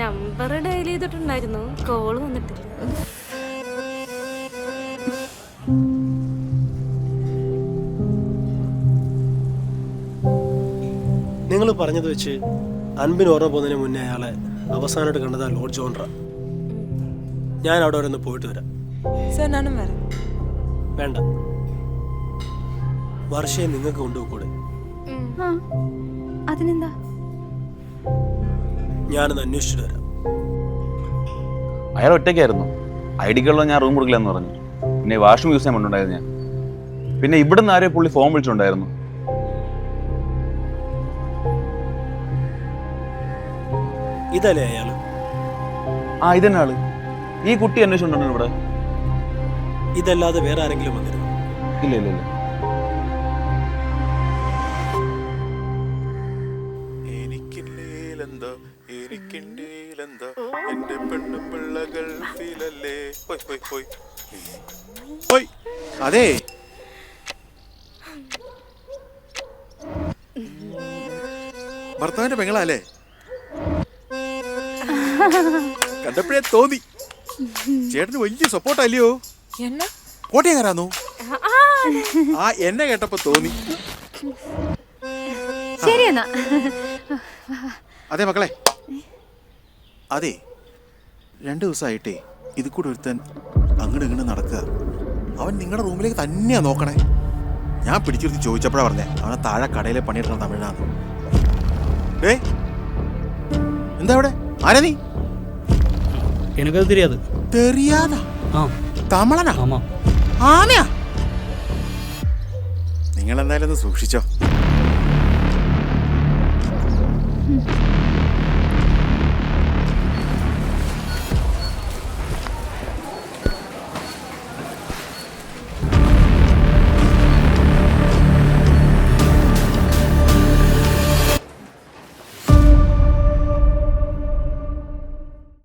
Number dial ചെയ്തിട്ടുണ്ടായിരുന്നു, call വന്നിട്ടില്ല. നിങ്ങൾ പറഞ്ഞത് വെച്ച് അൻപിന് ഓർമ്മ പോകുന്നതിന് മുന്നേ അയാളെ അവസാനമായിട്ട് കണ്ടതാ ലോർഡ് ജോൺറ. ഞാൻ അവിടെ വരെ ഒന്ന് പോയിട്ട് വരാം. വേണ്ട, വർഷയെ നിങ്ങൾക്ക് കൊണ്ടുപോയിക്കൂടെ? അതിനെന്താ, ഞാനൊന്ന് അന്വേഷിച്ചിട്ട് വരാം. അയാൾ ഒറ്റയ്ക്കായിരുന്നു. ID കാർഡിലോ ഞാൻ റൂം കൊടുക്കില്ലെന്ന് പറഞ്ഞു. പിന്നെ വാഷ്റൂം യൂസ് ചെയ്യാൻ കൊണ്ടുണ്ടായിരുന്നു ഞാൻ. പിന്നെ ഇവിടുന്ന് ആരെയും പുള്ളി ഫോൺ വിളിച്ചിട്ടുണ്ടായിരുന്നു. ഇതല്ലേ അയാള്? ഇതന്നെ ആള്. ഈ കുട്ടി അന്വേഷിച്ചിട്ടുണ്ടോ ഇവിടെ? ഇതല്ലാതെ വേറെ ആരെങ്കിലും വന്നിരുന്നു? ഇല്ല ഇല്ല ഇല്ല. അതെ, ഭർത്താവിന്റെ പെങ്ങളല്ലേ? കണ്ടപ്പോഴേ തോന്നി. ചേട്ടന് വലിയ സപ്പോർട്ടല്ലയോ? കോട്ടയംകാരാന്നു? എന്നെ കേട്ടപ്പോ തോന്നി. ശരിയെന്നാ. അതെ മക്കളെ, അതെ, 2 ദിവസമായിട്ടേ ഇത് കൂടെ ഒരുത്തൻ അങ്ങോട്ട് ഇങ്ങോട്ട് നടക്കുക. അവൻ നിങ്ങളുടെ റൂമിലേക്ക് തന്നെയാ നോക്കണേ. ഞാൻ പിടിച്ചിരുത്തി ചോദിച്ചപ്പോഴാ പറഞ്ഞേ അവനെ താഴെ കടയിലെ പണിയെടുക്കണം തമിഴനാണ്. ഡേ, എന്താ അവിടെ? ആരാ നീ? எனக்கு தெரியாது. தெரியாதா? തമിഴനാ? ആനയാ? നിങ്ങൾ എന്തായാലും ഒന്ന് സൂക്ഷിച്ചോ.